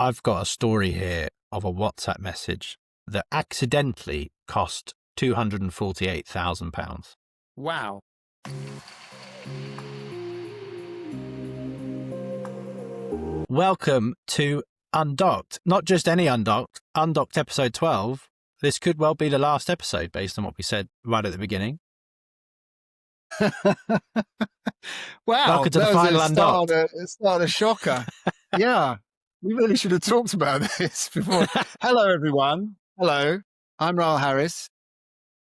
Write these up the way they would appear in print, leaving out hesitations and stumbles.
I've got a story here of a WhatsApp message that accidentally cost £248,000. Wow. Welcome to Undocked. Not just any Undocked, Undocked episode 12. This could well be the last episode based on what we said right at the beginning. Wow. Welcome to the final Undocked. It's not a shocker. Yeah. We really should have talked about this before. Hello, everyone. Hello. I'm Raal Harris.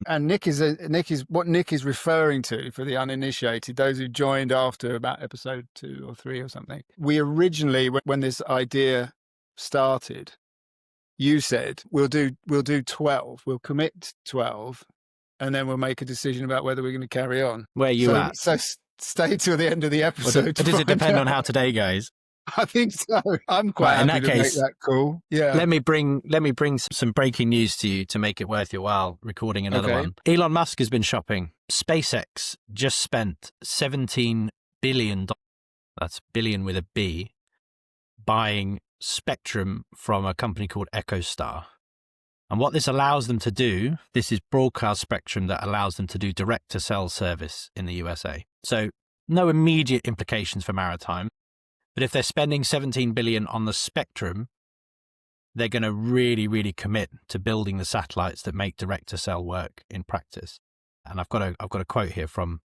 And Nick is what Nick is referring to, for the uninitiated, those who joined after about episode 2 or 3 or something. We originally, when this idea started, you said we'll do 12. We'll commit 12, and then we'll make a decision about whether we're going to carry on. Where are you at? So stay till the end of the episode. Does it depend on how today goes? I think so. I'm quite happy to make that call. Yeah. Let me bring some breaking news to you to make it worth your while recording another one. Elon Musk has been shopping. SpaceX just spent $17 billion, that's billion with a B, buying spectrum from a company called EchoStar. And what this allows them to do, this is broadcast spectrum that allows them to do direct-to-cell service in the USA. So no immediate implications for Maritime. But if they're spending $17 billion on the spectrum, they're going to really, really commit to building the satellites that make direct-to-cell work in practice. And I've got a quote here from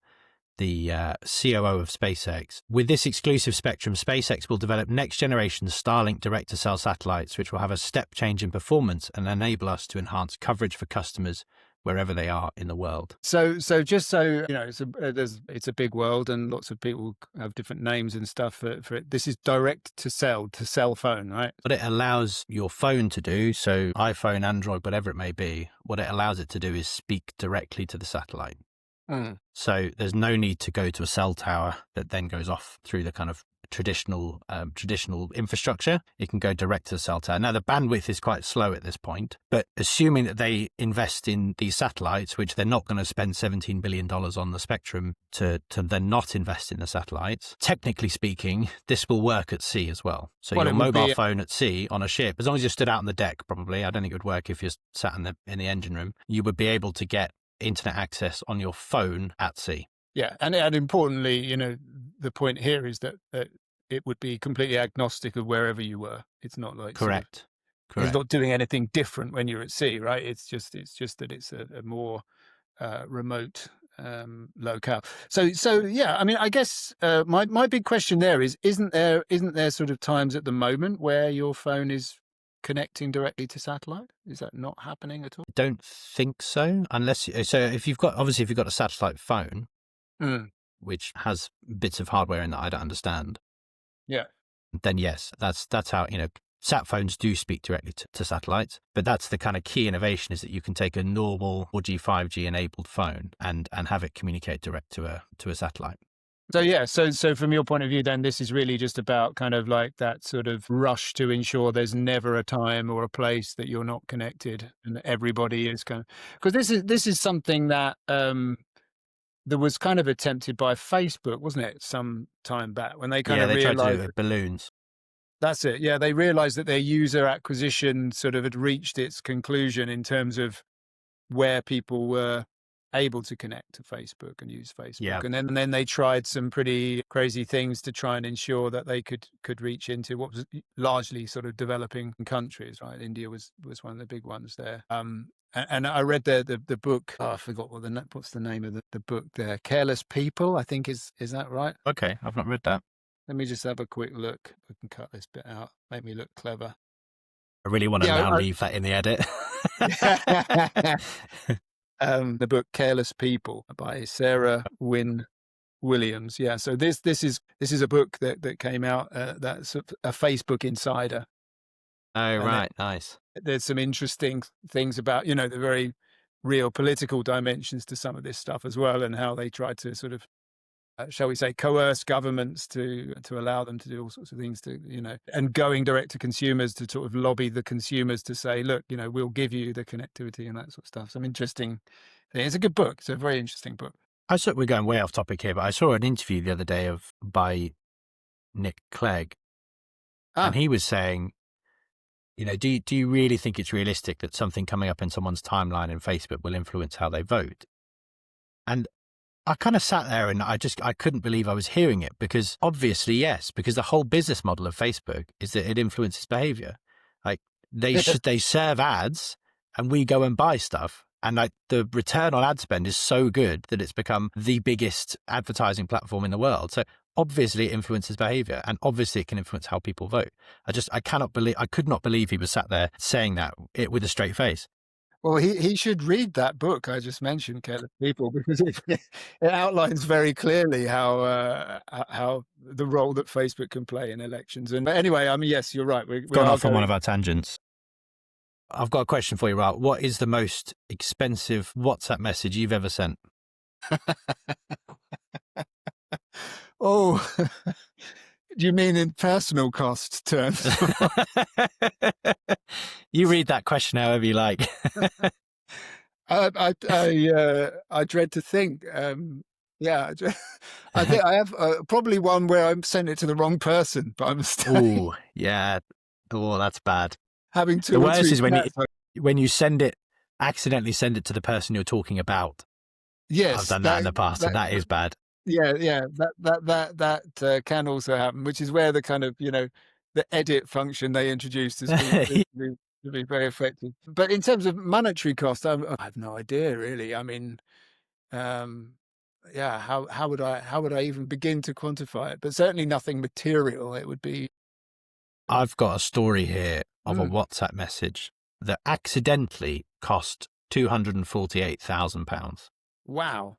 the COO of SpaceX. With this exclusive spectrum, SpaceX will develop next-generation Starlink direct-to-cell satellites, which will have a step change in performance and enable us to enhance coverage for customers wherever they are in the world. So just so you know, it's a big world, and lots of people have different names and stuff for it. This is direct to cell phone, right? What it allows your phone to do, so iPhone, Android, whatever it may be, what it allows it to do is speak directly to the satellite. So there's no need to go to a cell tower that then goes off through the kind of traditional infrastructure. It can go direct to the cell tower. Now, the bandwidth is quite slow at this point, but assuming that they invest in these satellites, which they're not going to spend $17 billion on the spectrum to then not invest in the satellites, technically speaking, this will work at sea as well. So your mobile phone at sea on a ship, as long as you stood out on the deck, probably, I don't think it would work if you're sat in the engine room, you would be able to get internet access on your phone at sea. Yeah, and importantly, you know, the point here is that it would be completely agnostic of wherever you were. It's not like Correct. It's not doing anything different when you're at sea, right? It's just that it's a more remote locale. So yeah, I mean, I guess my big question there is, isn't there sort of times at the moment where your phone is connecting directly to satellite? Is that not happening at all? I don't think so, if you've got a satellite phone, which has bits of hardware in that I don't understand. Yeah. Then yes, that's how, you know, sat phones do speak directly to satellites, but that's the kind of key innovation, is that you can take a normal 4G, 5G enabled phone and have it communicate direct to a satellite. So yeah, so from your point of view, then this is really just about kind of like that sort of rush to ensure there's never a time or a place that you're not connected, and everybody is kind of, because this is something that that was kind of attempted by Facebook, wasn't it, some time back, when they kind of realized, tried to do it with balloons. That's it. Yeah, they realized that their user acquisition sort of had reached its conclusion in terms of where people were able to connect to Facebook and use Facebook. Yeah. And then they tried some pretty crazy things to try and ensure that they could reach into what was largely sort of developing countries, right? India was one of the big ones there. And I read the book. Oh, I forgot what's the name of the book there. Careless People, I think is that right? Okay, I've not read that. Let me just have a quick look. I can cut this bit out. Make me look clever. I really want to now leave that in the edit. The book Careless People by Sarah Wynne Williams. Yeah. So this is a book that came out. That's a Facebook insider. Oh, right. Nice. There's some interesting things about, you know, the very real political dimensions to some of this stuff as well, and how they try to sort of, shall we say, coerce governments to allow them to do all sorts of things, to, you know, and going direct to consumers to sort of lobby the consumers to say, look, you know, we'll give you the connectivity and that sort of stuff. Some interesting thing. It's a good book. It's a very interesting book. We're going way off topic here, but I saw an interview the other day by Nick Clegg, and he was saying do you really think it's realistic that something coming up in someone's timeline in Facebook will influence how they vote? And I kind of sat there and I couldn't believe I was hearing it, because obviously, yes, because the whole business model of Facebook is that it influences behavior. Like they serve ads and we go and buy stuff. And like the return on ad spend is so good that it's become the biggest advertising platform in the world. So obviously it influences behavior, and obviously it can influence how people vote. I could not believe he was sat there saying that with a straight face. Well, he should read that book I just mentioned, Careless People, because it outlines very clearly how the role that Facebook can play in elections. And anyway, I mean, yes, you're right. We Gone off on one of our tangents. I've got a question for you, Raal. What is the most expensive WhatsApp message you've ever sent? Oh, do you mean in personal cost terms? You read that question however you like. I dread to think. Yeah, I think I have probably one where I sent it to the wrong person by mistake. Oh, yeah. Oh, that's bad. Having to. The worst is when you accidentally send it to the person you're talking about. Yes, I've done that in the past, and that is bad. Yeah, that can also happen, which is where the kind of, the edit function they introduced has been to be very effective. But in terms of monetary cost, I have no idea really. I mean, yeah, how would I even begin to quantify it? But certainly nothing material. It would be. I've got a story here of a WhatsApp message that accidentally cost £248,000. Wow.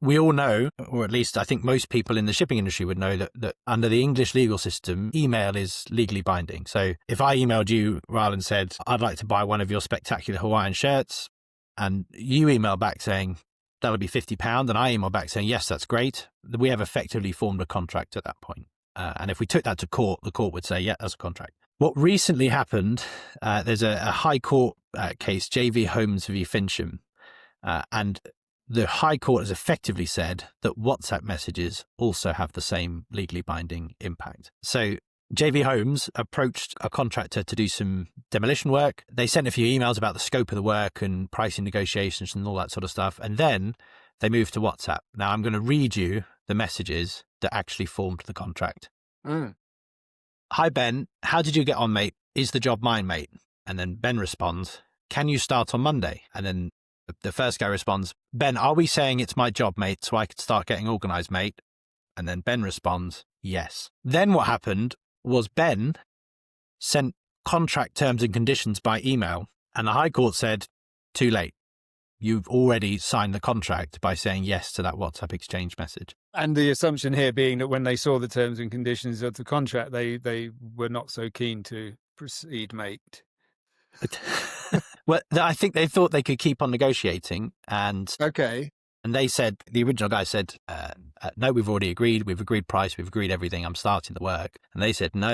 We all know, or at least I think most people in the shipping industry would know, that under the English legal system, email is legally binding. So if I emailed you, Raal, and said, I'd like to buy one of your spectacular Hawaiian shirts, and you email back saying, that'll be £50, and I email back saying, yes, that's great, we have effectively formed a contract at that point. And if we took that to court, the court would say, yeah, that's a contract. What recently happened, there's a high court case, JV Holmes v. Fincham, and the High Court has effectively said that WhatsApp messages also have the same legally binding impact. So JV Holmes approached a contractor to do some demolition work. They sent a few emails about the scope of the work and pricing negotiations and all that sort of stuff. And then they moved to WhatsApp. Now I'm going to read you the messages that actually formed the contract. Hi, Ben. How did you get on, mate? Is the job mine, mate? And then Ben responds, can you start on Monday? And then the first guy responds, Ben, are we saying it's my job, mate, so I could start getting organised, mate? And then Ben responds, yes. Then what happened was Ben sent contract terms and conditions by email, and the High Court said, too late. You've already signed the contract by saying yes to that WhatsApp exchange message. And the assumption here being that when they saw the terms and conditions of the contract, they were not so keen to proceed, mate. Well, I think they thought they could keep on negotiating, and they said, the original guy said, no, we've already agreed. We've agreed price. We've agreed everything. I'm starting the work. And they said, no.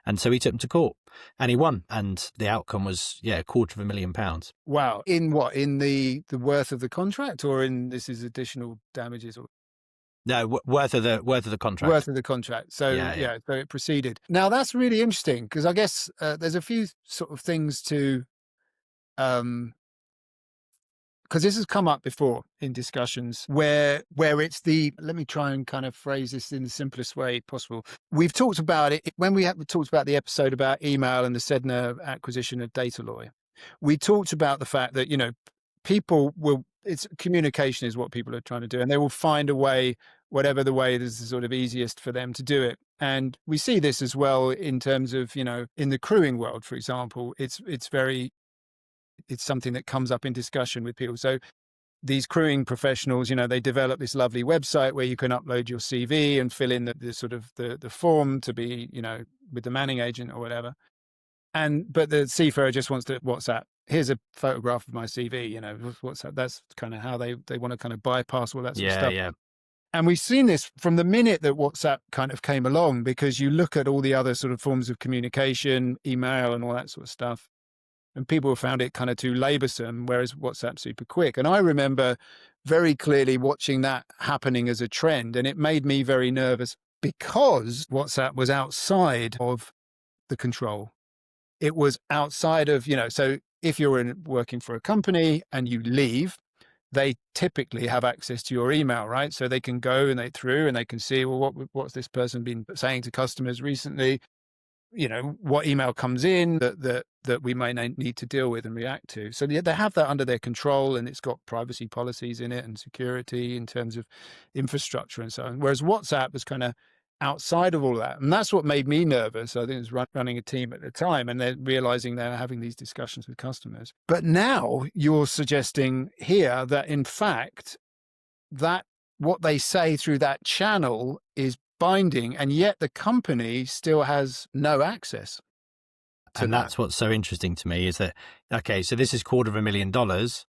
And so he took them to court and he won. And the outcome was, £250,000. Wow. In what? In the worth of the contract, or in this is additional damages? Or no, worth of the contract. Worth of the contract. So so it proceeded. Now that's really interesting, because I guess there's a few sort of things to, because this has come up before in discussions where it's let me try and kind of phrase this in the simplest way possible. We've talked about it when we talked about the episode about email and the Sedna acquisition of Dataloy. We talked about the fact that, communication is what people are trying to do, and they will find a way, whatever the way is the sort of easiest for them to do it. And we see this as well in terms of, in the crewing world, for example, it's something that comes up in discussion with people. So these crewing professionals, they develop this lovely website where you can upload your CV and fill in the sort of the form to be, with the manning agent or whatever. But the seafarer just wants to WhatsApp, here's a photograph of my CV, WhatsApp. That's kind of how they want to kind of bypass all that sort of stuff. Yeah. And we've seen this from the minute that WhatsApp kind of came along, because you look at all the other sort of forms of communication, email and all that sort of stuff, and people found it kind of too laborsome, whereas WhatsApp's super quick. And I remember very clearly watching that happening as a trend, and it made me very nervous because WhatsApp was outside of the control. It was outside of, so if you're working for a company and you leave, they typically have access to your email, right? So they can go and they can see, well, what's this person been saying to customers recently? What email comes in that we may need to deal with and react to. So they have that under their control, and it's got privacy policies in it and security in terms of infrastructure and so on. Whereas WhatsApp was kind of outside of all that. And that's what made me nervous. I think it was running a team at the time, and they're realizing they're having these discussions with customers. But now you're suggesting here that in fact, that what they say through that channel is binding, and yet the company still has no access to and that's what's so interesting to me is that, okay, so this is $250,000.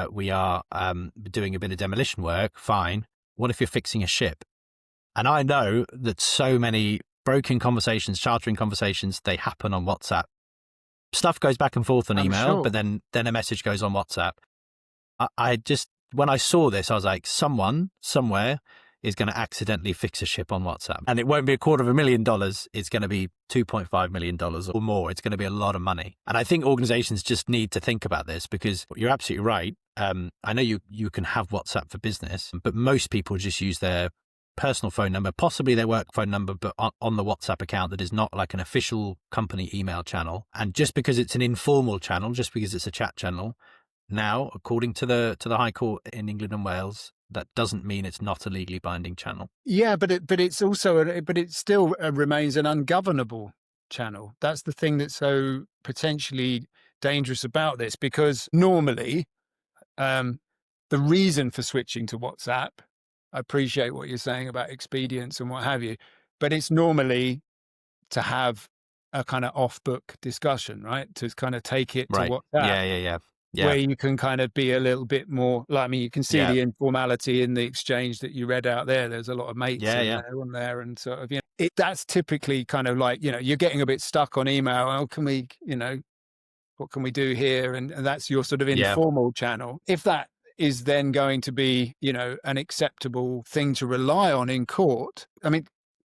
We are doing a bit of demolition work. Fine. What if you're fixing a ship? And I know that so many broken conversations, chartering conversations, they happen on WhatsApp. Stuff goes back and forth on email, but then a message goes on WhatsApp. I just, when I saw this, I was like, someone somewhere is going to accidentally fix a ship on WhatsApp. And it won't be $250,000. It's going to be $2.5 million or more. It's going to be a lot of money. And I think organizations just need to think about this, because you're absolutely right. I know you can have WhatsApp for business, but most people just use their personal phone number, possibly their work phone number, but on the WhatsApp account that is not like an official company email channel. And just because it's an informal channel, just because it's a chat channel, now, according to the High Court in England and Wales, that doesn't mean it's not a legally binding channel. Yeah, but it still remains an ungovernable channel. That's the thing that's so potentially dangerous about this, because normally, the reason for switching to WhatsApp, I appreciate what you're saying about expedience and what have you, but it's normally to have a kind of off-book discussion, right? To kind of take it to WhatsApp. Yeah. Where you can kind of be a little bit more, like, I mean, you can see the informality in the exchange that you read out there. There's a lot of mates on there, and sort of, that's typically kind of like, you're getting a bit stuck on email. Oh, can we, what can we do here? And that's your sort of informal channel. If that is then going to be, an acceptable thing to rely on in court, I mean,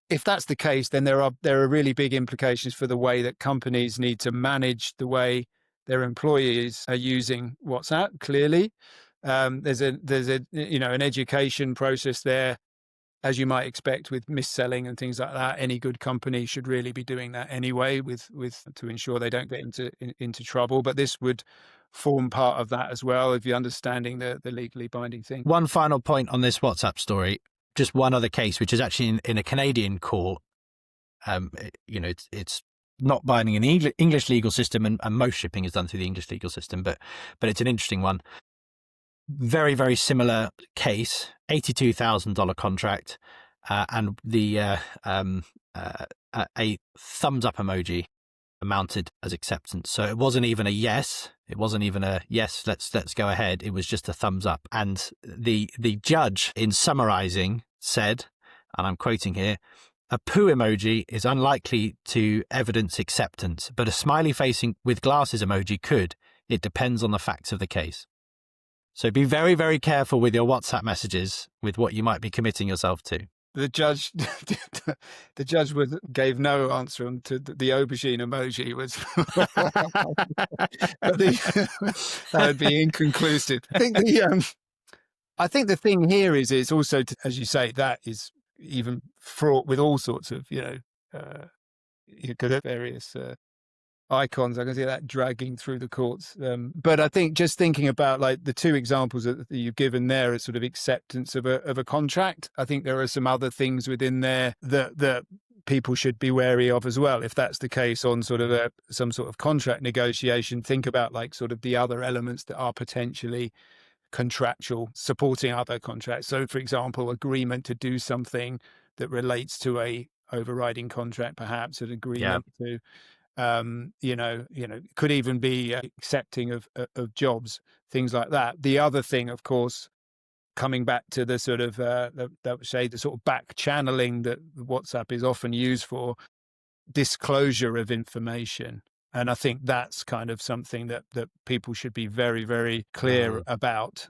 if that's the case, then there are really big implications for the way that companies need to manage the way their employees are using WhatsApp. Clearly, there's an education process there, as you might expect with mis-selling and things like that. Any good company should really be doing that anyway, with to ensure they don't get into trouble. But this would form part of that as well, if you're understanding the legally binding thing. One final point on this WhatsApp story, just one other case, which is actually in a Canadian court. It's not binding in the English legal system, and most shipping is done through the English legal system, but it's an interesting one. Very, very similar case, $82,000 contract, and the a thumbs up emoji mounted as acceptance. So it wasn't even a yes. It wasn't even a yes, let's go ahead. It was just a thumbs up. And the judge, in summarizing, said, and I'm quoting here, "A poo emoji is unlikely to evidence acceptance, but a smiley face with glasses emoji could. It depends on the facts of the case." So be very, very careful with your WhatsApp messages, with what you might be committing yourself to. The judge gave no answer to the aubergine emoji. That would be inconclusive. I think the thing here is also, as you say, that is even fraught with all sorts of, various icons. I can see that dragging through the courts. But I think just thinking about like the two examples that you've given there as sort of acceptance of a contract, I think there are some other things within there that people should be wary of as well. If that's the case on sort of some sort of contract negotiation, think about like sort of the other elements that are potentially contractual, supporting other contracts. So, for example, agreement to do something that relates to a overriding contract, perhaps an agreement to, could even be accepting of jobs, things like that. The other thing, of course, coming back to the sort of the sort of back channeling that WhatsApp is often used for, disclosure of information. And I think that's kind of something that people should be very, very clear about.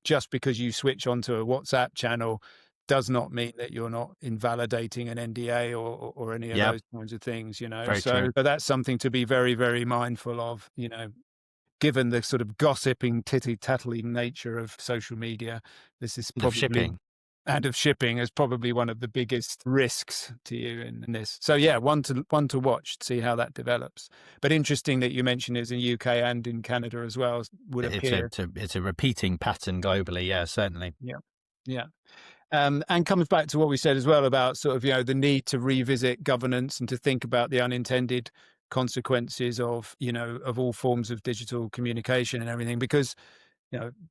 Just because you switch onto a WhatsApp channel does not mean that you're not invalidating an NDA or any of those kinds of things, Very true. But that's something to be very, very mindful of, given the sort of gossiping, titty-tattling nature of social media. This is probably... shipping. And of shipping is probably one of the biggest risks to you in this. So yeah, one to watch, to see how that develops. But interesting that you mentioned it's in UK and in Canada as well, would appear. It's a repeating pattern globally. Yeah, certainly. Yeah. And comes back to what we said as well about sort of, the need to revisit governance and to think about the unintended consequences of, of all forms of digital communication and everything, because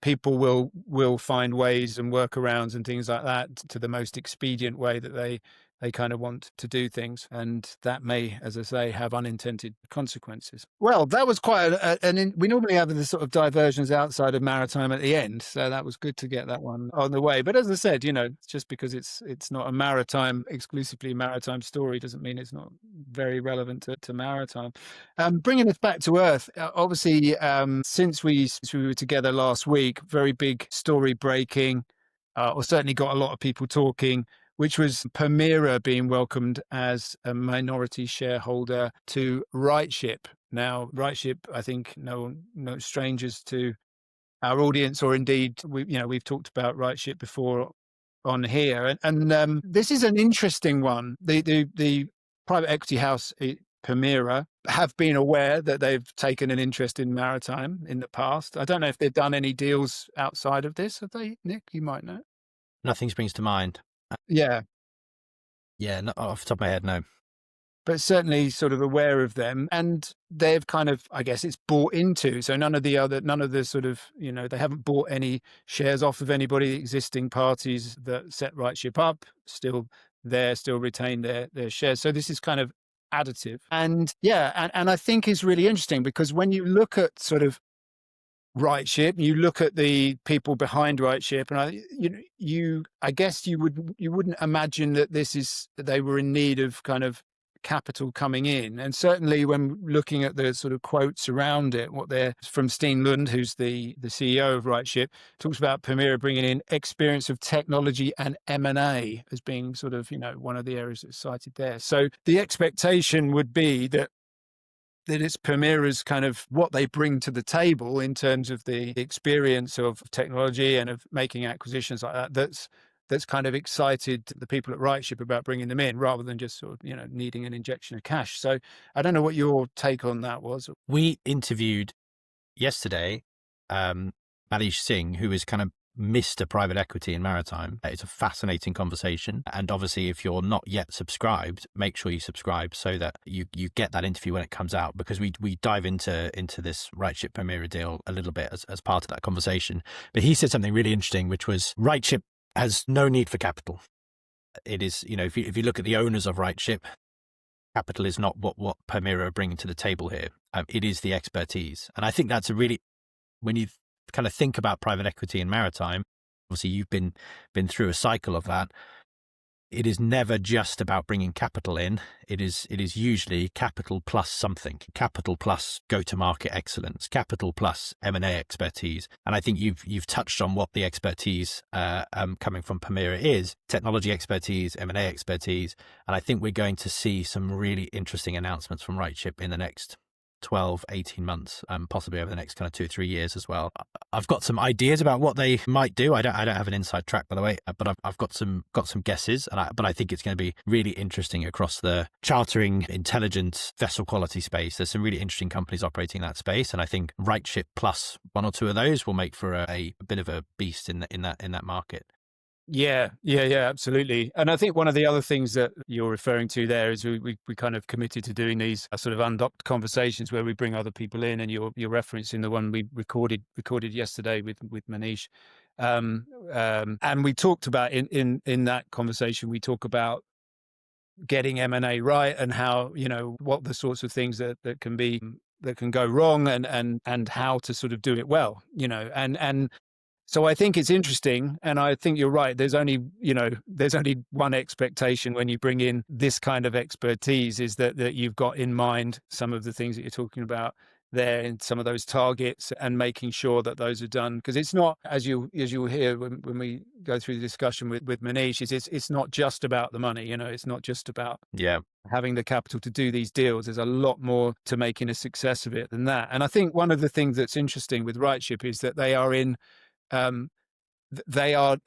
people will find ways and workarounds and things like that to the most expedient way that they kind of want to do things. And that may, as I say, have unintended consequences. Well, that was quite we normally have the sort of diversions outside of maritime at the end. So that was good to get that one on the way. But as I said, just because it's not a exclusively maritime story doesn't mean it's not very relevant to maritime. Bringing us back to Earth, obviously, since we were together last week, very big story breaking, or certainly got a lot of people talking, which was Pemira being welcomed as a minority shareholder to Rightship. Now, Rightship, I think, no strangers to our audience, or indeed, we've talked about Rightship before on here, and this is an interesting one. The private equity house Pemira have been aware that they've taken an interest in maritime in the past. I don't know if they've done any deals outside of this. Have they, Nick? You might know. Nothing springs to mind. Yeah, not off the top of my head, no. But certainly sort of aware of them, and they've kind of, I guess, it's bought into. So none of the sort of, they haven't bought any shares off of anybody. The existing parties that set Rightship up still retain their shares. So this is kind of additive, and I think is really interesting, because when you look at sort of Rightship, you look at the people behind Rightship, and I guess you wouldn't imagine that they were in need of kind of capital coming in. And certainly when looking at the sort of quotes around it, what they're from Steen Lund, who's the CEO of Rightship, talks about Pemira bringing in experience of technology and M&A as being sort of, one of the areas that's cited there. So the expectation would be that it's Pemira's kind of what they bring to the table in terms of the experience of technology and of making acquisitions like that. That's kind of excited the people at Rightship about bringing them in, rather than just sort of, needing an injection of cash. So I don't know what your take on that was. We interviewed yesterday Manish Singh, who is kind of Mr. Private Equity in Maritime. It's a fascinating conversation. And obviously, if you're not yet subscribed, make sure you subscribe so that you get that interview when it comes out, because we dive into this Rightship Pemira deal a little bit as part of that conversation. But he said something really interesting, which was Rightship has no need for capital. It is, if you look at the owners of Rightship, capital is not what Pemira are bringing to the table here. It is the expertise. And I think that's when you kind of think about private equity in maritime, obviously you've been through a cycle of that. It is never just about bringing capital in. It is usually capital plus something, capital plus go-to-market excellence, capital plus M&A expertise. And I think you've touched on what the expertise coming from Pemira is: technology expertise, M&A expertise. And I think we're going to see some really interesting announcements from Rightship in the next 12, 18 months, possibly over the next kind of 2-3 years as well. I've got some ideas about what they might do. I don't have an inside track, by the way, but I've got some guesses, but I think it's going to be really interesting across the chartering, intelligence, vessel quality space. There's some really interesting companies operating in that space, and I think Rightship plus one or two of those will make for a bit of a beast in that market. Yeah, absolutely. And I think one of the other things that you're referring to there is we kind of committed to doing these sort of undocked conversations where we bring other people in, and you're referencing the one we recorded yesterday with Manish. And we talked about in that conversation, we talk about getting M&A right, and how, what the sorts of things that can go wrong, and how to sort of do it well, and so I think it's interesting, and I think you're right. There's only one expectation when you bring in this kind of expertise, is that you've got in mind some of the things that you're talking about there in some of those targets and making sure that those are done. Because it's not, as you'll hear when we go through the discussion with Manish, it's not just about the money. It's not just about having the capital to do these deals. There's a lot more to making a success of it than that. And I think one of the things that's interesting with Rightship is that they are in,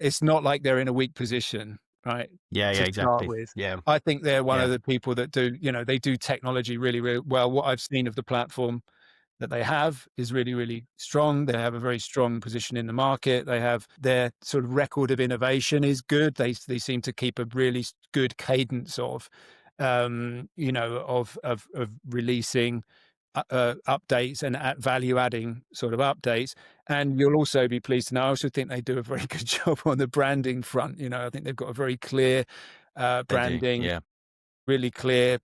it's not like they're in a weak position, right? Yeah, to start exactly. with. Yeah. I think they're one of the people that do, they do technology really, really well. What I've seen of the platform that they have is really, really strong. They have a very strong position in the market. They have their sort of record of innovation is good. They seem to keep a really good cadence of, of releasing updates and value adding sort of updates. And you'll also be pleased to know, I also think they do a very good job on the branding front. I think they've got a very clear branding, really clear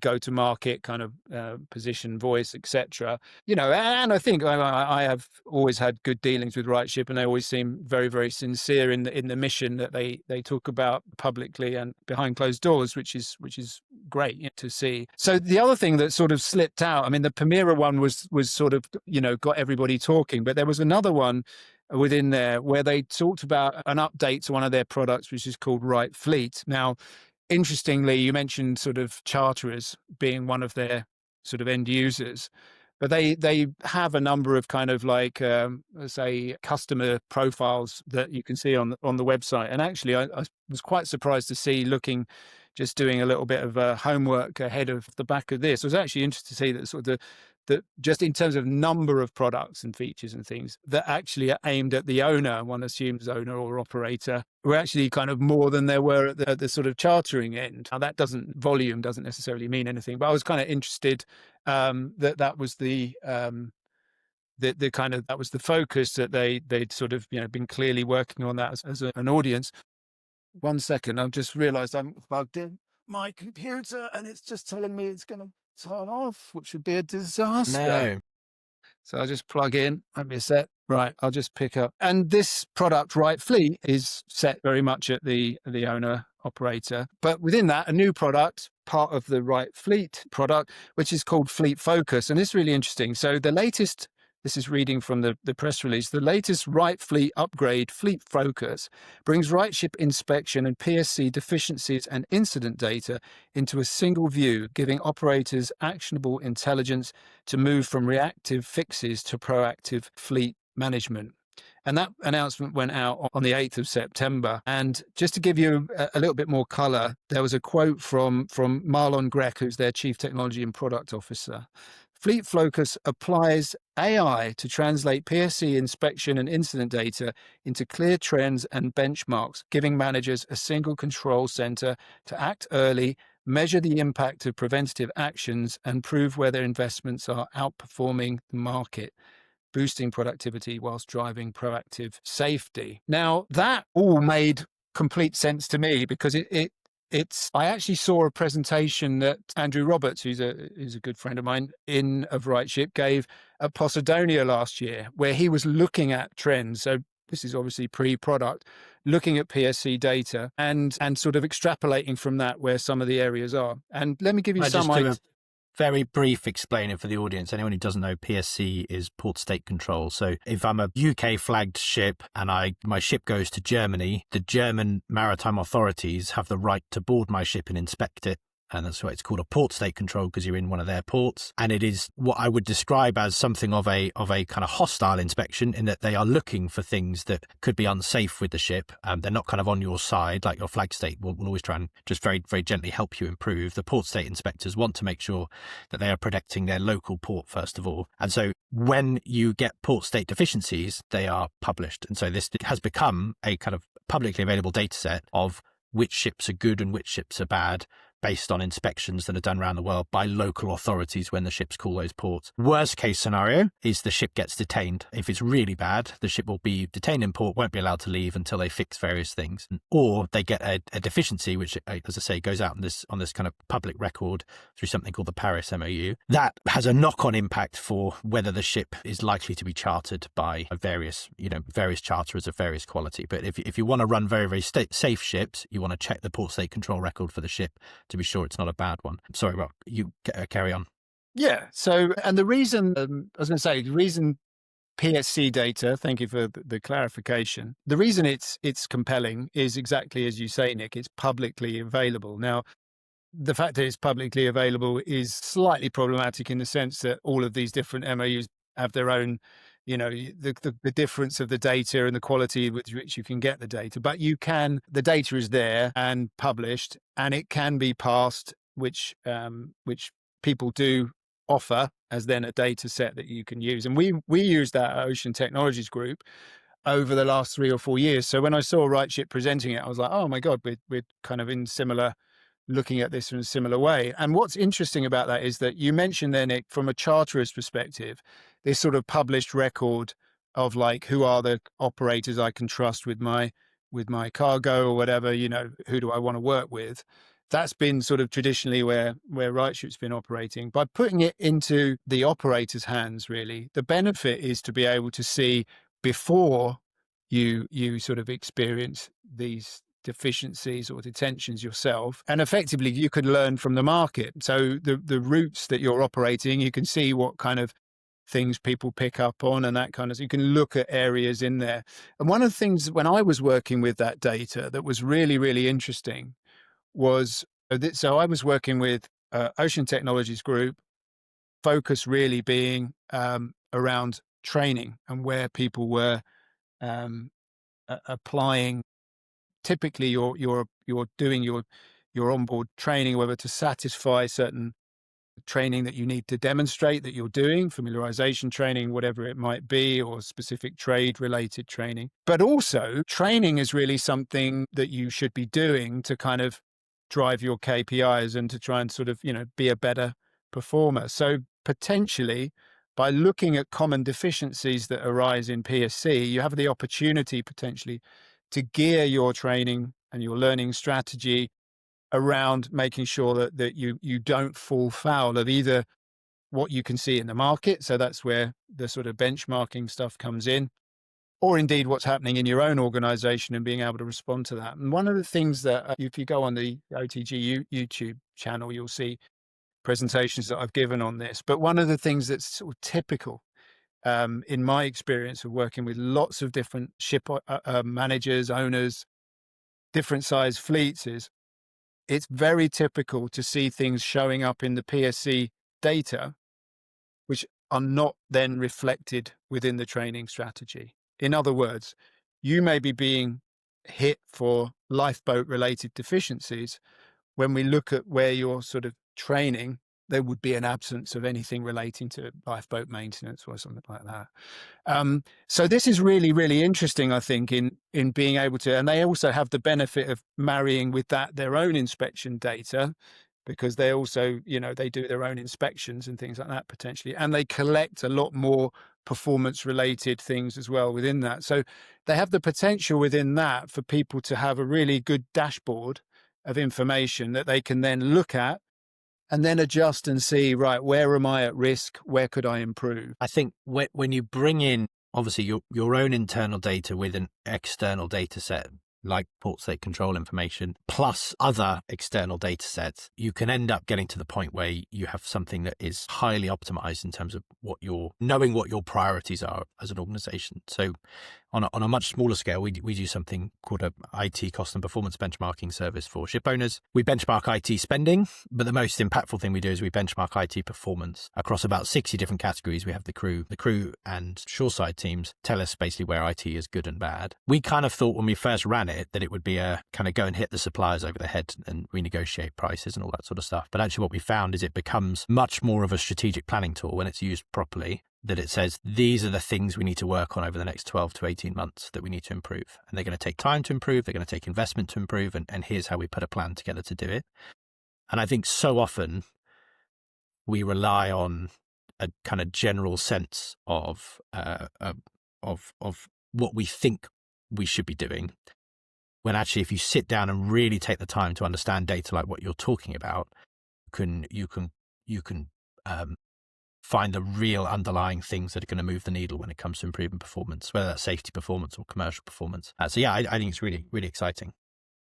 go to market kind of position, voice, etc. And I think I have always had good dealings with Rightship, and they always seem very, very sincere in the mission that they talk about publicly and behind closed doors, which is great to see. So the other thing that sort of slipped out, I mean, the Pemira one was sort of got everybody talking, but there was another one within there where they talked about an update to one of their products, which is called Right Fleet. Now, interestingly, you mentioned sort of charterers being one of their sort of end users, but they have a number of kind of like, say, customer profiles that you can see on the website. And actually, I was quite surprised to see, just doing a little bit of homework ahead of the back of this. I was actually interested to see that sort of that just in terms of number of products and features and things that actually are aimed at the owner, one assumes owner or operator, were actually kind of more than there were at the sort of chartering end. Now, volume doesn't necessarily mean anything, but I was kind of interested that was the kind of, that was the focus, that they'd sort of, been clearly working on that as an audience. 1 second, I've just realized I'm plugged in my computer and it's just telling me it's going to turn off, which would be a disaster. No. So I'll just plug in. Let me set. Right, I'll just pick up. And this product, Right Fleet, is set very much at the owner operator. But within that, a new product, part of the Right Fleet product, which is called Fleet Focus. And it's really interesting. So the latest, this is reading from the press release, the latest Right Fleet upgrade, Fleet Focus, brings Rightship inspection and PSC deficiencies and incident data into a single view, giving operators actionable intelligence to move from reactive fixes to proactive fleet management. And that announcement went out on the 8th of September. And just to give you a little bit more color, there was a quote from Marlon Grech, who's their Chief Technology and Product Officer. Fleet Focus applies AI to translate PSC inspection and incident data into clear trends and benchmarks, giving managers a single control center to act early, measure the impact of preventative actions, and prove whether investments are outperforming the market, boosting productivity whilst driving proactive safety. Now, that all made complete sense to me, because I actually saw a presentation that Andrew Roberts, who's a good friend of mine of Rightship, gave at Posidonia last year, where he was looking at trends. So this is obviously pre-product, looking at PSC data and sort of extrapolating from that where some of the areas are. And let me give you some ideas. Very brief explaining for the audience. Anyone who doesn't know, PSC is port state control. So if I'm a UK flagged ship and my ship goes to Germany, the German maritime authorities have the right to board my ship and inspect it. And that's why it's called a port state control, because you're in one of their ports. And it is what I would describe as something of a kind of hostile inspection, in that they are looking for things that could be unsafe with the ship. They're not kind of on your side, like your flag state will always try and just very, very gently help you improve. The port state inspectors want to make sure that they are protecting their local port, first of all. And so when you get port state deficiencies, they are published. And so this has become a kind of publicly available data set of which ships are good and which ships are bad, based on inspections that are done around the world by local authorities when the ships call those ports. Worst case scenario is the ship gets detained. If it's really bad, the ship will be detained in port, won't be allowed to leave until they fix various things. Or they get a deficiency, which, as I say, goes out on this kind of public record through something called the Paris MOU. That has a knock-on impact for whether the ship is likely to be chartered by various charterers of various quality. But if you want to run very, very safe ships, you want to check the port state control record for the ship to be sure it's not a bad one. Sorry, Rob, you carry on. Yeah. So, and the reason, I was going to say, the reason PSC data, thank you for the clarification. The reason it's compelling is exactly as you say, Nick, it's publicly available. Now, the fact that it's publicly available is slightly problematic in the sense that all of these different MOUs have their own, the difference of the data and the quality with which you can get the data. But the data is there and published, and it can be passed, which people do offer as then a data set that you can use. And we use that at Ocean Technologies Group over the last 3 or 4 years. So when I saw Rightship presenting it, I was like, oh my God, we're kind of looking at this in a similar way. And what's interesting about that is that you mentioned there, Nick, from a charterer's perspective, this sort of published record of like, who are the operators I can trust with my cargo or whatever, who do I want to work with? That's been sort of traditionally where Rightship's been operating. By putting it into the operator's hands, really, the benefit is to be able to see before you sort of experience these deficiencies or detentions yourself, and effectively you could learn from the market. So the routes that you're operating, you can see what kind of things people pick up on and that kind of, so you can look at areas in there. And one of the things when I was working with that data that was really, really interesting was, so I was working with Ocean Technologies Group, focus really being around training and where people were applying. Typically, you're doing your onboard training, whether to satisfy certain training that you need to demonstrate that you're doing, familiarization training, whatever it might be, or specific trade related training. But also training is really something that you should be doing to kind of drive your KPIs and to try and sort of, be a better performer. So potentially by looking at common deficiencies that arise in PSC, you have the opportunity potentially to gear your training and your learning strategy around making sure that you don't fall foul of either what you can see in the market. So that's where the sort of benchmarking stuff comes in, or indeed what's happening in your own organization and being able to respond to that. And one of the things that if you go on the OTG YouTube channel, you'll see presentations that I've given on this. But one of the things that's sort of typical in my experience of working with lots of different ship managers, owners, different size fleets is it's very typical to see things showing up in the PSC data, which are not then reflected within the training strategy. In other words, you may be being hit for lifeboat related deficiencies. When we look at where you're sort of training, there would be an absence of anything relating to lifeboat maintenance or something like that. So this is really, really interesting, I think, in being able to, and they also have the benefit of marrying with that their own inspection data, because they also, they do their own inspections and things like that potentially, and they collect a lot more performance related things as well within that. So they have the potential within that for people to have a really good dashboard of information that they can then look at and then adjust and see, right, where am I at risk? Where could I improve? I think when you bring in, obviously, your own internal data with an external data set, like port state control information, plus other external data sets, you can end up getting to the point where you have something that is highly optimized in terms of knowing what your priorities are as an organization. So on a much smaller scale, we do something called a IT cost and performance benchmarking service for ship owners. We benchmark IT spending, but the most impactful thing we do is we benchmark IT performance across about 60 different categories. We have the crew and shoreside teams tell us basically where IT is good and bad. We kind of thought when we first ran it that it would be a kind of go and hit the suppliers over the head and renegotiate prices and all that sort of stuff. But actually what we found is it becomes much more of a strategic planning tool when it's used properly, that it says, these are the things we need to work on over the next 12 to 18 months that we need to improve. And they're going to take time to improve. They're going to take investment to improve. And here's how we put a plan together to do it. And I think so often we rely on a kind of general sense of what we think we should be doing, when actually if you sit down and really take the time to understand data like what you're talking about, you can find the real underlying things that are going to move the needle when it comes to improving performance, whether that's safety performance or commercial performance. So yeah, I think it's really, really exciting.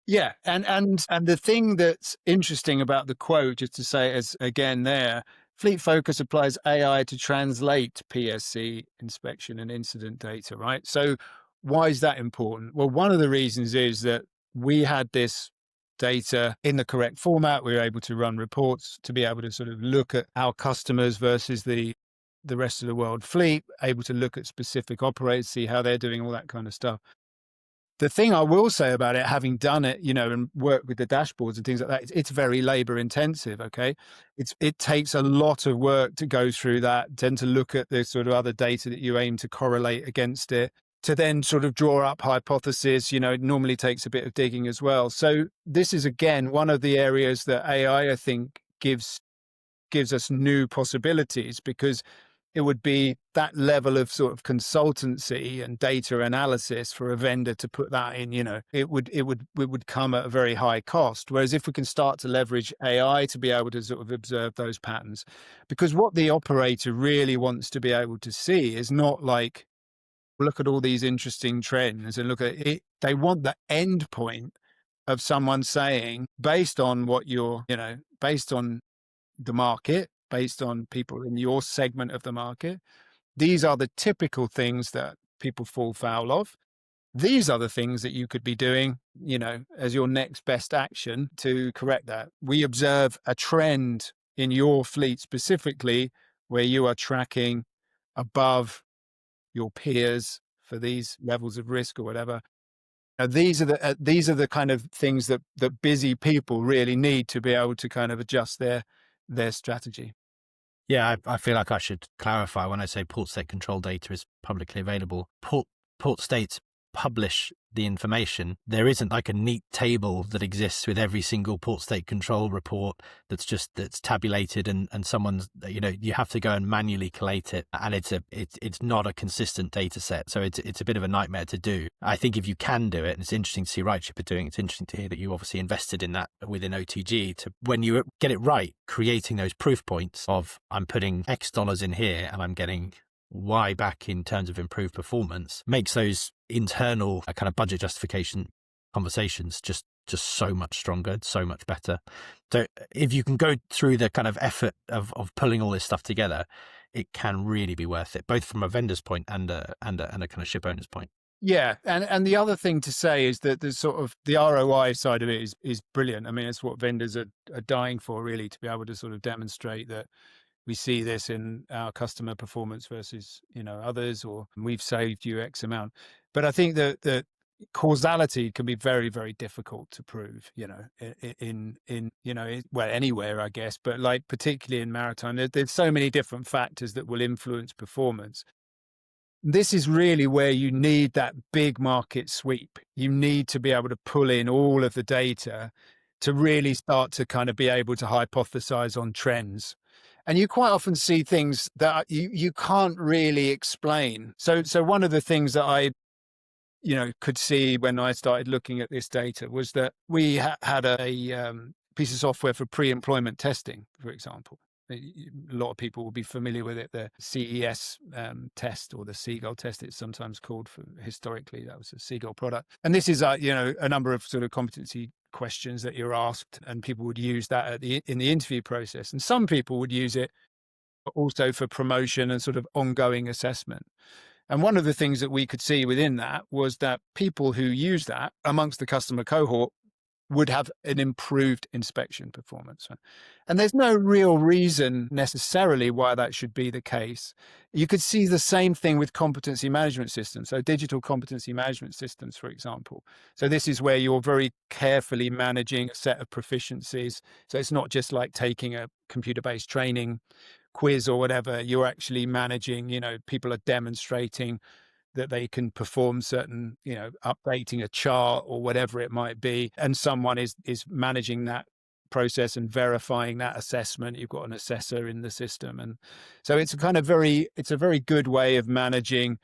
Yeah. And the thing that's interesting about the quote, just to say as again there, Fleet Focus applies AI to translate PSC inspection and incident data, right? So why is that important? Well, one of the reasons is that we had this data in the correct format. We were able to run reports to be able to sort of look at our customers versus the rest of the world fleet, able to look at specific operators, see how they're doing, all that kind of stuff. The thing I will say about it, having done it, and work with the dashboards and things like that, it's very labor intensive. Okay. It takes a lot of work to go through that, then to look at the sort of other data that you aim to correlate against it, to then sort of draw up hypotheses. It normally takes a bit of digging as well. So this is, again, one of the areas that AI, I think, gives us new possibilities, because it would be that level of sort of consultancy and data analysis for a vendor to put that in. It would come at a very high cost. Whereas if we can start to leverage AI to be able to sort of observe those patterns, because what the operator really wants to be able to see is not like, look at all these interesting trends and look at it. They want the end point of someone saying, based on what based on the market, based on people in your segment of the market, these are the typical things that people fall foul of. These are the things that you could be doing, as your next best action to correct that. We observe a trend in your fleet specifically where you are tracking above your peers for these levels of risk or whatever. Now, these are the kind of things that busy people really need to be able to kind of adjust their strategy. Yeah, I feel like I should clarify when I say port state control data is publicly available. Port states publish the information. There isn't like a neat table that exists with every single port state control report that's tabulated and someone's, you have to go and manually collate it, and it's not a consistent data set. So it's a bit of a nightmare to do. I think if you can do it, and it's interesting to see Rightship are doing, it's interesting to hear that you obviously invested in that within OTG, to when you get it right, creating those proof points of, I'm putting X dollars in here and I'm getting Y back in terms of improved performance, makes those internal kind of budget justification conversations just so much stronger, so much better. So if you can go through the kind of effort of pulling all this stuff together, it can really be worth it, both from a vendor's point and a kind of ship owner's point. Yeah, and the other thing to say is that the sort of the ROI side of it is brilliant. I mean, it's what vendors are dying for, really, to be able to sort of demonstrate that we see this in our customer performance versus, others, or we've saved you X amount. But I think that the causality can be very, very difficult to prove, anywhere, I guess, but like particularly in maritime, there's so many different factors that will influence performance. This is really where you need that big market sweep. You need to be able to pull in all of the data to really start to kind of be able to hypothesize on trends. And you quite often see things that you can't really explain. So one of the things that I, could see when I started looking at this data was that we had a piece of software for pre-employment testing, for example. A lot of people will be familiar with it, the CES test, or the Seagull test, it's sometimes called. Historically, that was a Seagull product. And this is, a number of sort of competency questions that you're asked, and people would use that in the interview process. And some people would use it also for promotion and sort of ongoing assessment. And one of the things that we could see within that was that people who use that amongst the customer cohort would have an improved inspection performance. And there's no real reason necessarily why that should be the case. You could see the same thing with competency management systems. So digital competency management systems, for example. So this is where you're very carefully managing a set of proficiencies. So it's not just like taking a computer-based training quiz or whatever. You're actually managing, people are demonstrating that they can perform certain, updating a chart or whatever it might be. And someone is managing that process and verifying that assessment. You've got an assessor in the system. And so it's a very good way of managing,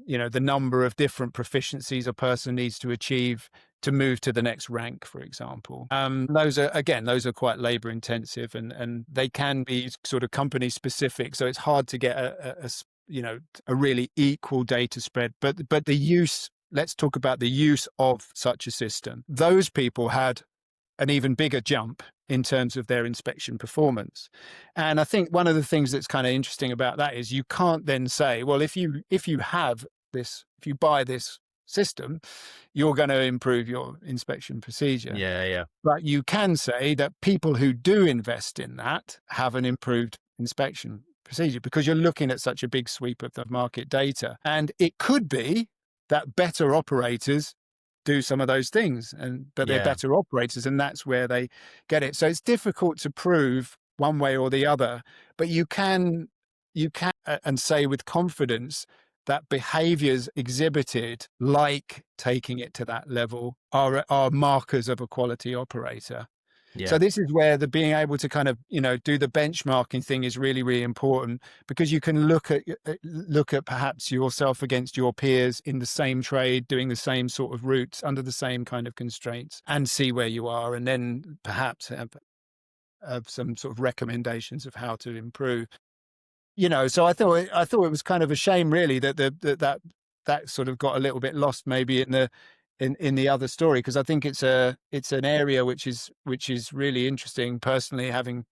the number of different proficiencies a person needs to achieve to move to the next rank, for example. Those are quite labor intensive, and they can be sort of company specific. So it's hard to get a really equal data spread, but let's talk about the use of such a system. Those people had an even bigger jump in terms of their inspection performance. And I think one of the things that's kind of interesting about that is you can't then say, well, if you have this, if you buy this system, you're going to improve your inspection procedure. Yeah. But you can say that people who do invest in that have an improved inspection procedure because you're looking at such a big sweep of the market data. And it could be that better operators do some of those things, but they're better operators, and that's where they get it. So it's difficult to prove one way or the other, but you can and say with confidence that behaviors exhibited, like taking it to that level, are markers of a quality operator. Yeah. So this is where the being able to kind of, do the benchmarking thing is really, really important, because you can look at perhaps yourself against your peers in the same trade, doing the same sort of routes under the same kind of constraints, and see where you are, and then perhaps have some sort of recommendations of how to improve. So I thought it was kind of a shame, really, that that sort of got a little bit lost maybe in the other story, because I think it's an area which is really interesting. Personally, having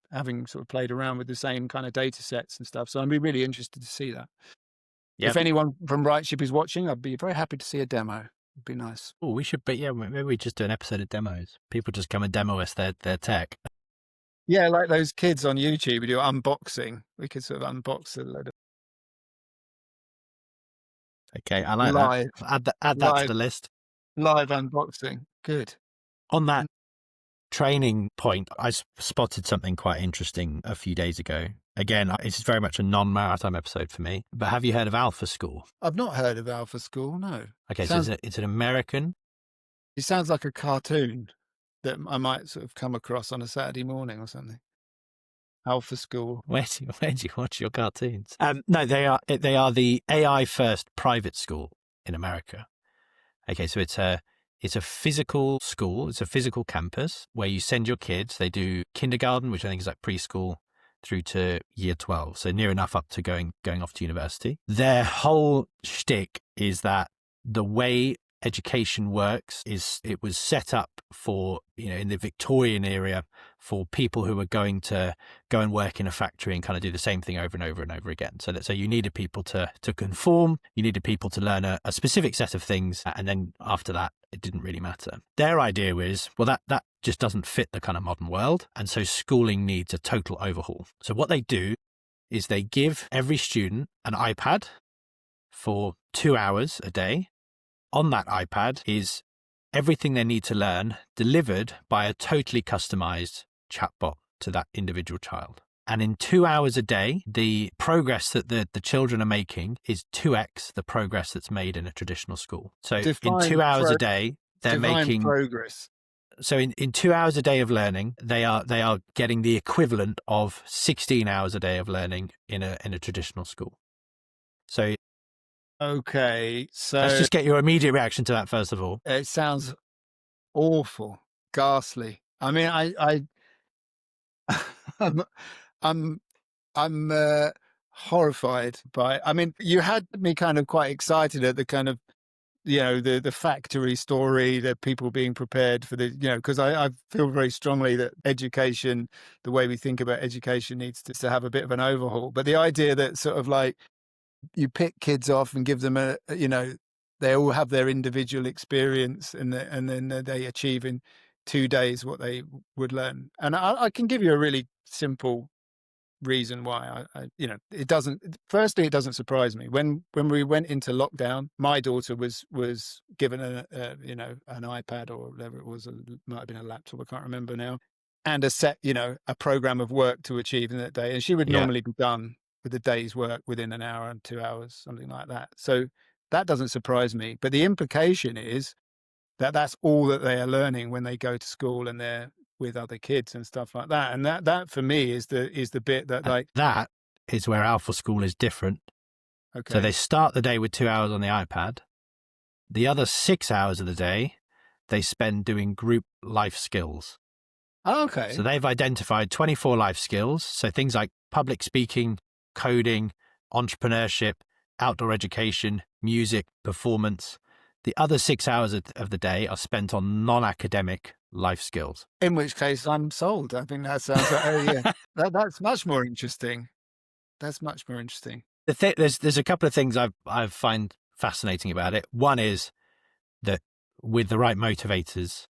sort of played around with the same kind of data sets and stuff, so I'd be really interested to see that. If anyone from Rightship is watching, I'd be very happy to see a demo. It'd be nice. Oh, we should, but maybe we just do an episode of demos. People just come and demo us their tech. Yeah, like those kids on YouTube who do unboxing. We could sort of unbox a load of. Okay, I like that. Add that to the list. Live unboxing. Good. On that training point, I spotted something quite interesting a few days ago. Again, it's very much a non-maritime episode for me. But have you heard of Alpha School? I've not heard of Alpha School, no. Okay, so it's an American. It sounds like a cartoon that I might sort of come across on a Saturday morning or something. Alpha School. Where do you watch your cartoons? No, they are the AI first private school in America. Okay, so it's a physical school. It's a physical campus where you send your kids. They do kindergarten, which I think is like preschool, through to year 12. So near enough up to going off to university. Their whole shtick is that the way education works is it was set up for, in the Victorian era, for people who were going to go and work in a factory and kind of do the same thing over and over and over again. So you needed people to conform, you needed people to learn a specific set of things, and then after that, it didn't really matter. Their idea was, well, that just doesn't fit the kind of modern world, and so schooling needs a total overhaul. So what they do is they give every student an iPad for 2 hours a day. On that iPad is everything they need to learn, delivered by a totally customized chatbot to that individual child. And in 2 hours a day, the progress that the children are making is 2x the progress that's made in a traditional school. So in 2 hours a day, they're making progress. So in 2 hours a day of learning, they are getting the equivalent of 16 hours a day of learning in a traditional school. So okay, so let's just get your immediate reaction to that first of all. It sounds awful, ghastly. I mean, I'm horrified by. I mean, you had me kind of quite excited at the kind of, the factory story, that people being prepared for the, because I feel very strongly that education, the way we think about education, needs to have a bit of an overhaul. But the idea that sort of like you pick kids off and give them they all have their individual experience, and then they achieve in 2 days what they would learn. And I can give you a really simple reason why it doesn't. Firstly, it doesn't surprise me. When we went into lockdown, my daughter was given an iPad or whatever it was. It might have been a laptop, I can't remember now, and a set, a program of work to achieve in that day, and she would normally be done with a day's work within an hour and 2 hours, something like that. So that doesn't surprise me. But the implication is that that's all that they are learning when they go to school and they're with other kids and stuff like that. And that for me is the bit that that is where Alpha School is different. Okay. So they start the day with 2 hours on the iPad. The other 6 hours of the day, they spend doing group life skills. Okay. So they've identified 24 life skills. So things like public speaking, coding, entrepreneurship, outdoor education, music, performance. The other 6 hours of the day are spent on non-academic life skills. In which case, I'm sold. I think that sounds like, oh yeah, that's much more interesting. That's much more interesting. There's a couple of things I find fascinating about it. One is that with the right motivators,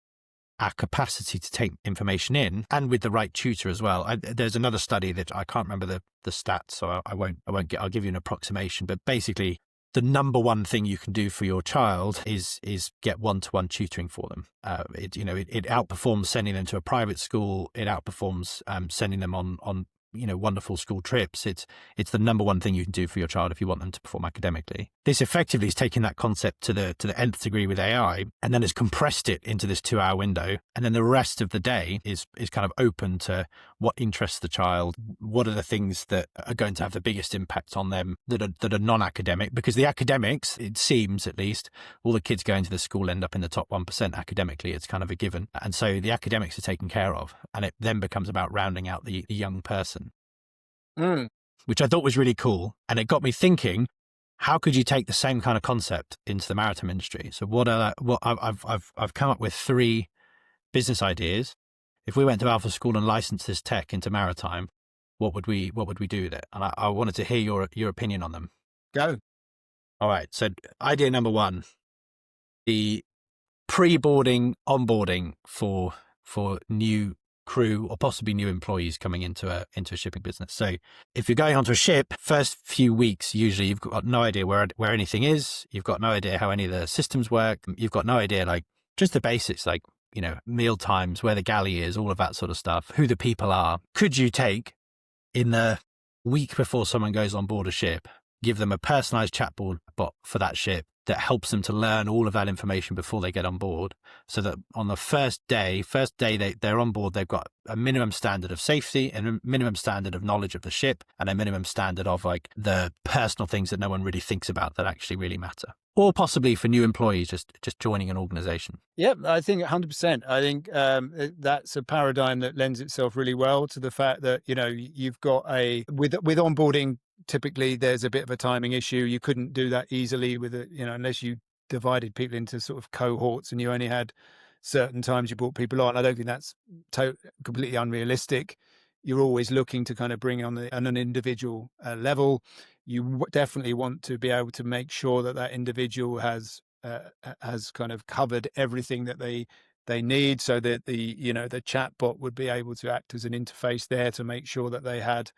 our capacity to take information in, and with the right tutor as well. There's another study that I can't remember the stats, so I'll give you an approximation. But basically, the number one thing you can do for your child is get one-to-one tutoring for them. It outperforms sending them to a private school. It outperforms sending them on wonderful school trips. It's the number one thing you can do for your child if you want them to perform academically. This effectively is taking that concept to the nth degree with AI, and then has compressed it into this 2-hour window. And then the rest of the day is kind of open to what interests the child. What are the things that are going to have the biggest impact on them that are non-academic? Because the academics, it seems at least, all the kids going to the school end up in the top 1% academically. It's kind of a given. And so the academics are taken care of, and it then becomes about rounding out the young person. Which I thought was really cool. And it got me thinking, how could you take the same kind of concept into the maritime industry? So I've come up with 3 business ideas. If we went to Alpha School and licensed this tech into maritime, what would we do with it? And I wanted to hear your opinion on them. Go. All right. So idea number 1, the pre-boarding onboarding for new crew or possibly new employees coming into a shipping business. So if you're going onto a ship, first few weeks, usually you've got no idea where anything is. You've got no idea how any of the systems work. You've got no idea, like, just the basics, like, meal times, where the galley is, all of that sort of stuff, who the people are. Could you take, in the week before someone goes on board a ship, give them a personalized chatbot for that ship that helps them to learn all of that information before they get on board, so that on the first day they're on board, they've got a minimum standard of safety and a minimum standard of knowledge of the ship and a minimum standard of, like, the personal things that no one really thinks about that actually really matter. Or possibly for new employees just joining an organization. Yep, I think 100%. I think that's a paradigm that lends itself really well to the fact that, you've got with onboarding, typically there's a bit of a timing issue. You couldn't do that easily with unless you divided people into sort of cohorts and you only had certain times you brought people on. I don't think that's completely unrealistic. You're always looking to kind of bring on an individual level. You definitely want to be able to make sure that individual has kind of covered everything that they need, so that the chatbot would be able to act as an interface there to make sure that they had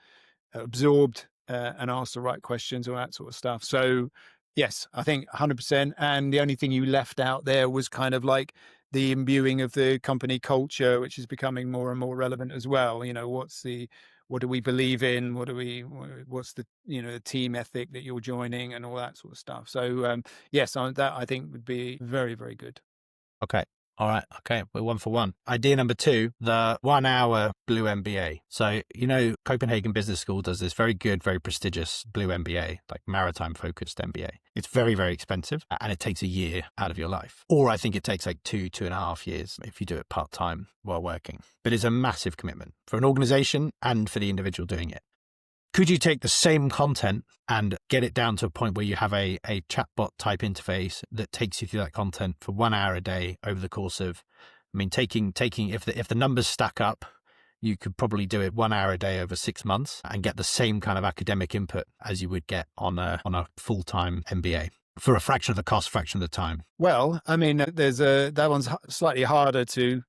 absorbed and asked the right questions, all that sort of stuff. So yes, I think 100%. And the only thing you left out there was kind of like the imbuing of the company culture, which is becoming more and more relevant as well. What do we believe in? What's the the team ethic that you're joining and all that sort of stuff. So yes, that I think would be very, very good. Okay. All right. Okay. We're 1 for 1. Idea number 2, the 1-hour Blue MBA. So, Copenhagen Business School does this very good, very prestigious Blue MBA, like maritime focused MBA. It's very, very expensive, and it takes a year out of your life. Or I think it takes like 2.5 years if you do it part-time while working. But it's a massive commitment for an organization and for the individual doing it. Could you take the same content and get it down to a point where you have a chatbot type interface that takes you through that content for 1 hour a day over the course of, taking if the numbers stack up, you could probably do it 1 hour a day over 6 months and get the same kind of academic input as you would get on a full-time MBA for a fraction of the cost, fraction of the time. Well, that one's slightly harder to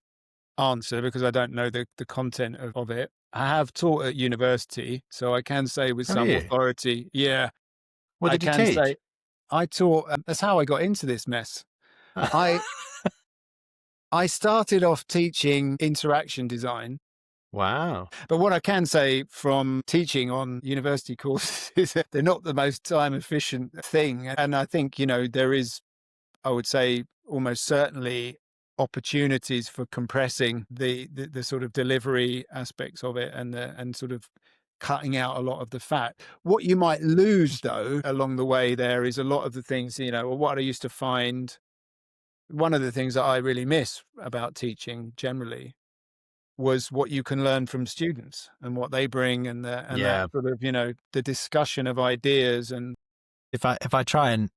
answer because I don't know the content of it. I have taught at university, so I can say with some authority. Yeah. What did you teach? Say I taught. That's how I got into this mess. I started off teaching interaction design. Wow. But what I can say from teaching on university courses is that they're not the most time efficient thing. And I think, there is, I would say, almost certainly opportunities for compressing the sort of delivery aspects of it and sort of cutting out a lot of the fat. What you might lose, though, along the way there is a lot of the things, what I used to find, one of the things that I really miss about teaching generally was what you can learn from students and what they bring and that sort of, the discussion of ideas. And if I try and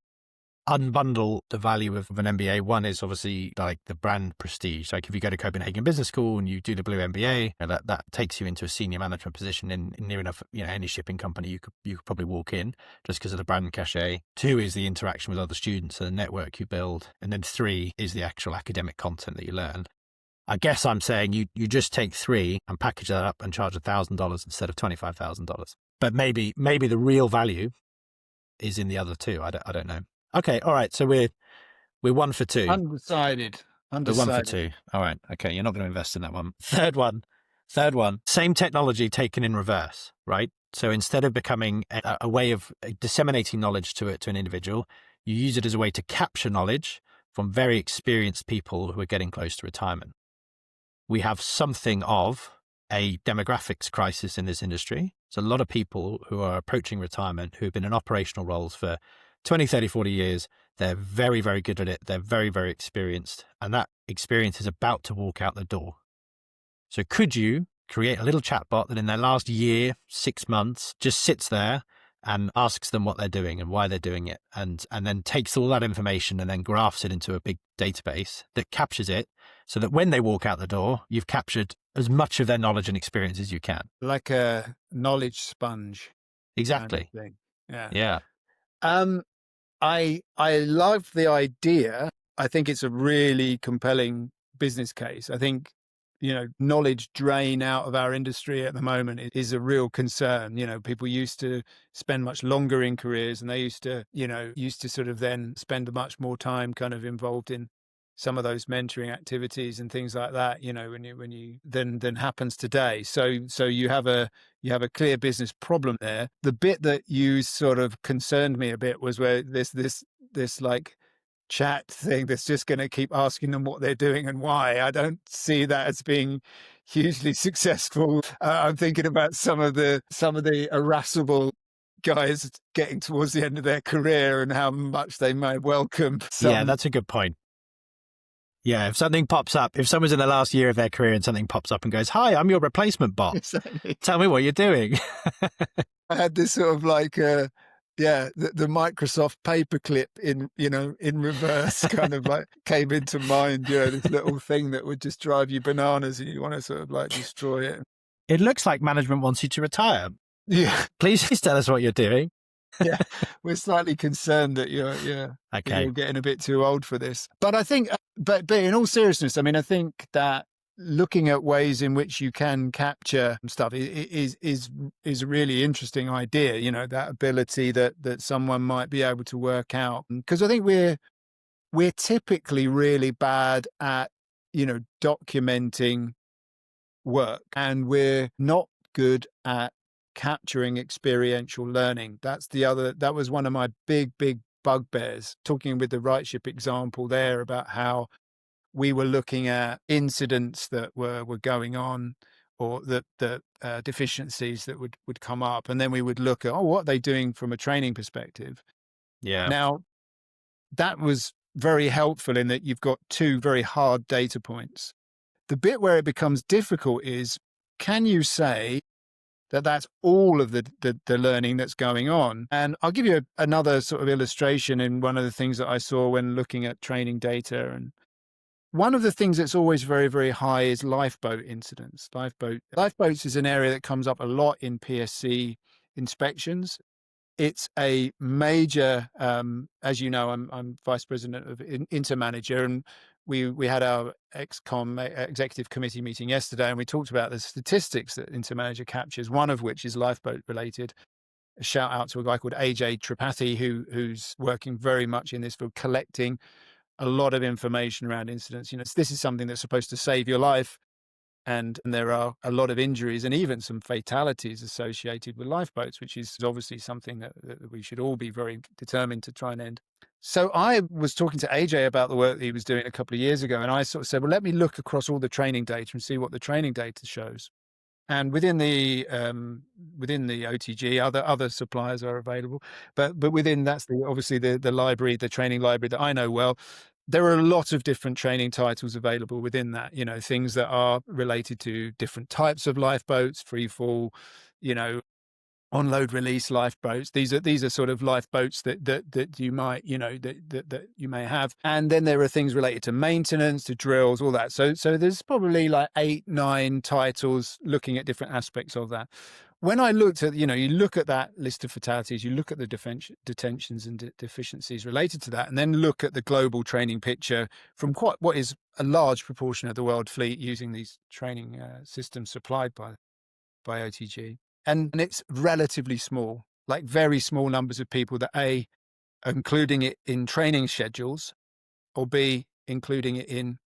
unbundle the value of an MBA. One is obviously like the brand prestige. Like if you go to Copenhagen Business School and you do the Blue MBA, that takes you into a senior management position in near enough, any shipping company you could probably walk in just because of the brand cachet. 2 is the interaction with other students and the network you build. And then 3 is the actual academic content that you learn. I guess I'm saying you just take 3 and package that up and charge $1,000 instead of $25,000. But maybe the real value is in the other 2. I don't know. Okay, all right. So we're 1 for 2. Undecided. We're 1 for 2. All right. Okay, you're not going to invest in that one. Third one. Same technology taken in reverse, right? So instead of becoming a way of disseminating knowledge to an individual, you use it as a way to capture knowledge from very experienced people who are getting close to retirement. We have something of a demographics crisis in this industry. So a lot of people who are approaching retirement who have been in operational roles for 20, 30, 40 years, they're very, very good at it. They're very, very experienced. And that experience is about to walk out the door. So could you create a little chatbot that in their last year, 6 months, just sits there and asks them what they're doing and why they're doing it, and then takes all that information and then graphs it into a big database that captures it so that when they walk out the door, you've captured as much of their knowledge and experience as you can. Like a knowledge sponge. Exactly. Kind of thing. Yeah. I love the idea. I think it's a really compelling business case. I think, knowledge drain out of our industry at the moment is a real concern. People used to spend much longer in careers, and they used to sort of then spend much more time kind of involved in some of those mentoring activities and things like that, when you than happens today. So you have a clear business problem there. The bit that you sort of concerned me a bit was where this like chat thing that's just going to keep asking them what they're doing and why. I don't see that as being hugely successful. I'm thinking about some of the irascible guys getting towards the end of their career and how much they might welcome Yeah, that's a good point. Yeah, if something pops up, if someone's in the last year of their career and something pops up and goes, "Hi, I'm your replacement bot. Exactly. Tell me what you're doing." I had this sort of like, the Microsoft paperclip in reverse kind of like came into mind, this little thing that would just drive you bananas and you want to sort of like destroy it. It looks like management wants you to retire. Yeah. Please tell us what you're doing. Yeah, we're slightly concerned that you're getting a bit too old for this. But I think, but in all seriousness, I mean, I think that looking at ways in which you can capture stuff is a really interesting idea. That ability that someone might be able to work out, because I think we're typically really bad at documenting work, and we're not good at capturing experiential learning. That was one of my big bugbears, talking with the Rightship example there about how we were looking at incidents that were going on, or the deficiencies that would come up, and then we would look at what are they doing from a training perspective. Yeah. Now that was very helpful in that you've got 2 very hard data points. The bit where it becomes difficult is, can you say that that's all of the learning that's going on? And I'll give you another sort of illustration in one of the things that I saw when looking at training data. And one of the things that's always very, very high is lifeboat incidents. Lifeboats is an area that comes up a lot in PSC inspections. It's a major, as you know, I'm vice president of Intermanager, and we had our executive committee meeting yesterday, and we talked about the statistics that Intermanager captures, one of which is lifeboat related. A shout out to a guy called AJ Tripathi, who's working very much in this field, collecting a lot of information around incidents. This is something that's supposed to save your life, and there are a lot of injuries and even some fatalities associated with lifeboats, which is obviously something that we should all be very determined to try and end. So I was talking to AJ about the work that he was doing a couple of years ago, and I sort of said, well, let me look across all the training data and see what the training data shows. And within the OTG, other suppliers are available, but within that's obviously the library, the training library that I know well. There are a lot of different training titles available within that, things that are related to different types of lifeboats, free fall, on-load release lifeboats. These are sort of lifeboats that you might, that you may have. And then there are things related to maintenance, to drills, all that. So there's probably like 8, 9 titles looking at different aspects of that. When I looked at, you look at that list of fatalities, you look at the detentions and deficiencies related to that, and then look at the global training picture from what is a large proportion of the world fleet using these training systems supplied by OTG. And it's relatively small, like very small numbers of people that A, are including it in training schedules, or B, including it in,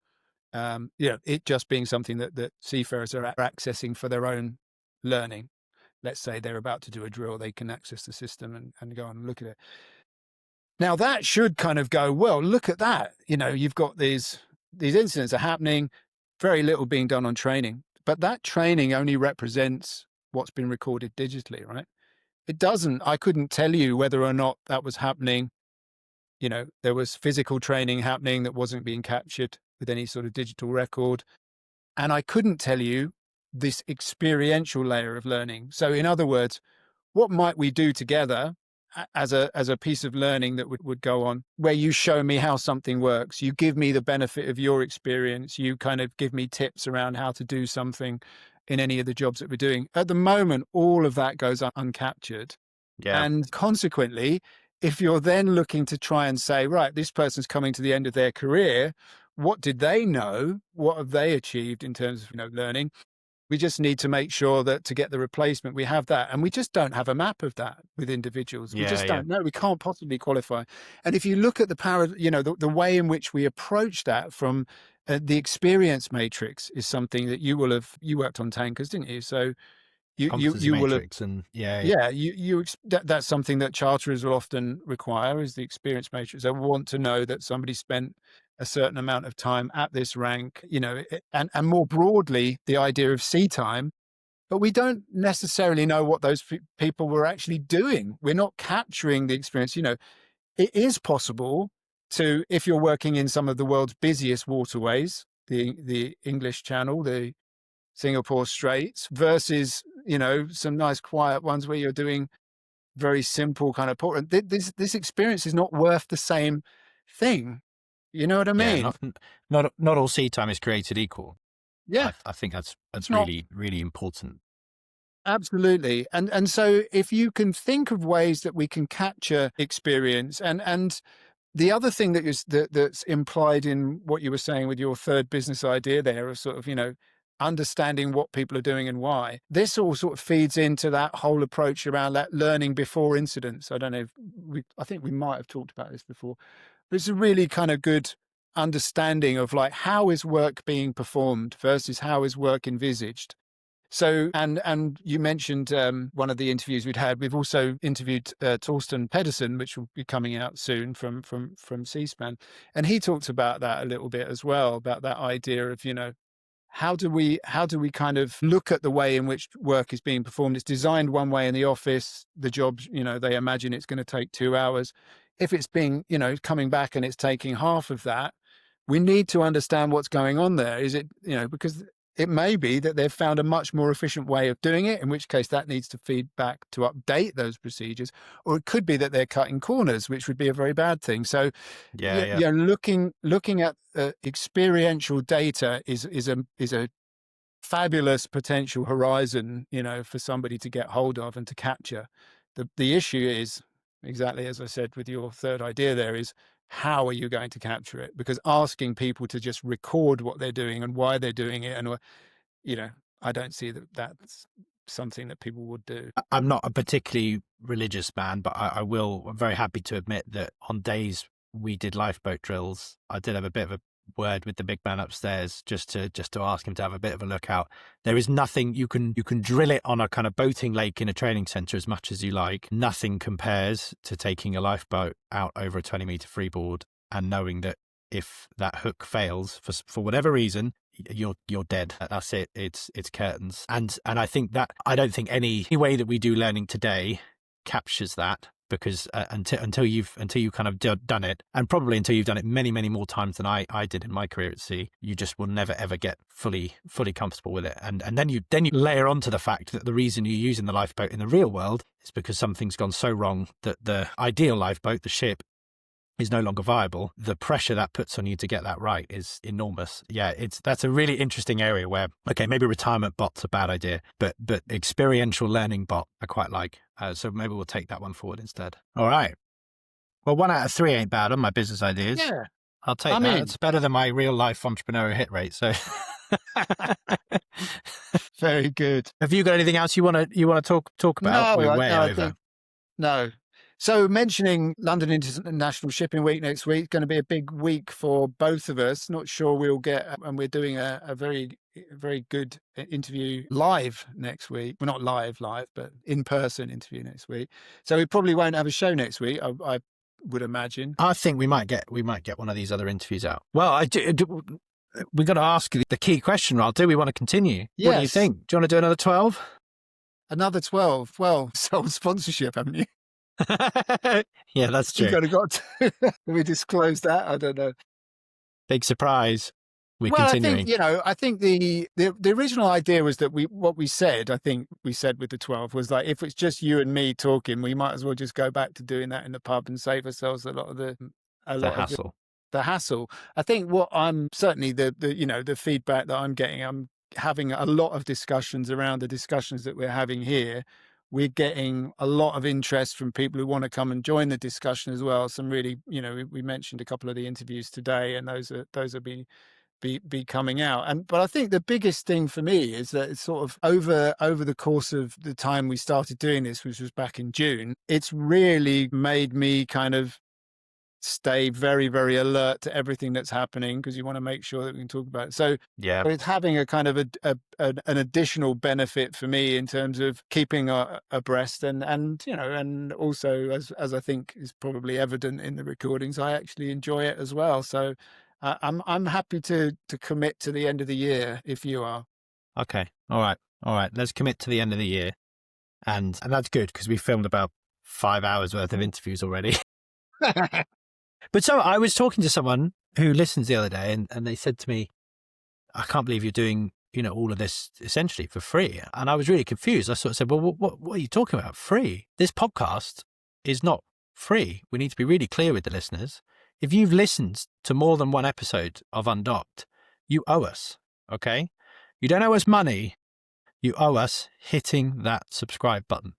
it just being something that seafarers are accessing for their own learning. Let's say they're about to do a drill, they can access the system and go and look at it. Now that should kind of go, well, look at that. You've got these incidents are happening, very little being done on training, but that training only represents what's been recorded digitally, right? It doesn't, I couldn't tell you whether or not that was happening. There was physical training happening that wasn't being captured with any sort of digital record. And I couldn't tell you this experiential layer of learning. So in other words, what might we do together as a piece of learning that would go on, where you show me how something works, you give me the benefit of your experience, you kind of give me tips around how to do something in any of the jobs that we're doing. At the moment, all of that goes uncaptured. Yeah. And consequently, if you're then looking to try and say, right, this person's coming to the end of their career, what did they know? What have they achieved in terms of learning? We just need to make sure that to get the replacement, we have that. And we just don't have a map of that with individuals. We just don't know. We can't possibly qualify. And if you look at the way in which we approach that from the experience matrix is something that you worked on tankers, didn't you? So you will have, and that's something that charterers will often require is the experience matrix. They want to know that somebody spent a certain amount of time at this rank, and more broadly, the idea of sea time. But we don't necessarily know what those people were actually doing. We're not capturing the experience. It is possible to, if you're working in some of the world's busiest waterways, the English Channel, the Singapore Straits, versus, some nice quiet ones where you're doing very simple kind of port. This experience is not worth the same thing. You know what I mean? Not all sea time is created equal. Yeah. I think that's really, really important. Absolutely. And so if you can think of ways that we can capture experience, and the other thing that's implied in what you were saying with your third business idea there of sort of, understanding what people are doing and why, this all sort of feeds into that whole approach around that learning before incidents. I don't know I think we might have talked about this before. It's a really kind of good understanding of like, how is work being performed versus how is work envisaged. So, and you mentioned one of the interviews we'd had. We've also interviewed Torsten Pedersen, which will be coming out soon from C-SPAN. And he talked about that a little bit as well, about that idea of, how do we kind of look at the way in which work is being performed? It's designed one way in the office. The jobs, they imagine it's going to take 2 hours. If it's being, coming back and it's taking half of that, we need to understand what's going on there. Is it, because it may be that they've found a much more efficient way of doing it, in which case that needs to feed back to update those procedures. Or it could be that they're cutting corners, which would be a very bad thing. So, looking at experiential data is a fabulous potential horizon, for somebody to get hold of and to capture. The issue is, exactly as I said with your third idea there, is how are you going to capture it? Because asking people to just record what they're doing and why they're doing it, and I don't see that that's something that people would do. I'm not a particularly religious man, but I'm very happy to admit that on days we did lifeboat drills, I did have a bit of a word with the big man upstairs just to ask him to have a bit of a look out. There is nothing, you can drill it on a kind of boating lake in a training center as much as you like. Nothing compares to taking a lifeboat out over a 20-meter freeboard and knowing that if that hook fails for whatever reason, you're dead. That's it. It's curtains. And I think that I don't think any way that we do learning today captures that, because until you've kind of done it, and probably until you've done it many, many more times than I did in my career at sea, you just will never ever get fully comfortable with it. And then you layer onto the fact that the reason you're using the lifeboat in the real world is because something's gone so wrong that the ideal lifeboat, the ship, is no longer viable. The pressure that puts on you to get that right is enormous. Yeah, that's a really interesting area where, okay, maybe retirement bot's a bad idea, but experiential learning bot I quite like. So maybe we'll take that one forward instead. All right. Well, 1 out of 3 ain't bad on my business ideas. Yeah, I'll take that. It's better than my real life entrepreneurial hit rate. So very good. Have you got anything else you want to talk about? No, We're way over. No. So mentioning London International Shipping Week next week, going to be a big week for both of us. Not sure we'll get, and we're doing a very, very good interview live next week. Well, not live, but in-person interview next week. So we probably won't have a show next week, I would imagine. I think we might get one of these other interviews out. Well, we got to ask the key question, Raal. Do we want to continue? Yes. What do you think? Do you want to do another 12? Another 12? Well, sold sponsorship, haven't you? Yeah, that's true. You got to we disclose that? I don't know. Big surprise. We're continuing. I think the original idea was that what we said with the 12 was like, if it's just you and me talking, we might as well just go back to doing that in the pub and save ourselves a lot of the hassle. The hassle. I think what I'm certainly the feedback that I'm getting, I'm having a lot of discussions around the discussions that we're having here. We're getting a lot of interest from people who want to come and join the discussion as well. Some really, we mentioned a couple of the interviews today, and those are be coming out. But I think the biggest thing for me is that it's sort of over the course of the time we started doing this, which was back in June, it's really made me kind of stay very, very alert to everything that's happening, because you want to make sure that we can talk about it. So yeah, it's having a kind of an additional benefit for me in terms of keeping abreast, and also as I think is probably evident in the recordings, I actually enjoy it as well. So I'm happy to commit to the end of the year if you are. Okay. All right. Let's commit to the end of the year, and that's good because we filmed about 5 hours worth of interviews already. But so I was talking to someone who listens the other day, and they said to me, I can't believe you're doing, all of this essentially for free. And I was really confused. I sort of said, well, what are you talking about? Free? This podcast is not free. We need to be really clear with the listeners. If you've listened to more than one episode of Undocked, you owe us, okay? You don't owe us money. You owe us hitting that subscribe button.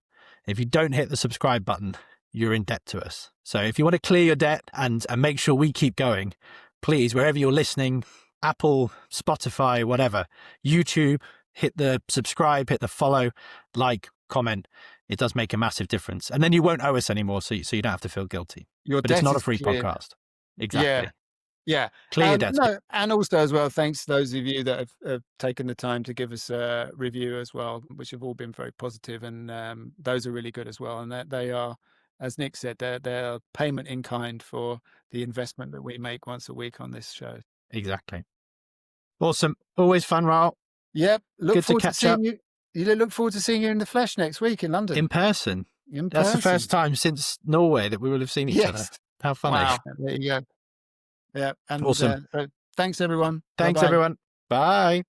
If you don't hit the subscribe button, you're in debt to us. So if you want to clear your debt and make sure we keep going, please, wherever you're listening, Apple, Spotify, whatever, YouTube, hit the subscribe, hit the follow, like, comment. It does make a massive difference. And then you won't owe us anymore, so you don't have to feel guilty. But it's not a free podcast. Exactly. Yeah. Clear your debt. No, and also as well, thanks to those of you that have taken the time to give us a review as well, which have all been very positive, and those are really good as well. And they are, as Nick said, they're payment in kind for the investment that we make once a week on this show. Exactly. Awesome. Always fun, Raal. Yep. Good to catch up. You look forward to seeing you in the flesh next week in London. In person. That's the first time since Norway that we will have seen each other. How funny. Wow. There you go. Yeah. And awesome. So thanks, everyone. Thanks, everyone. Bye.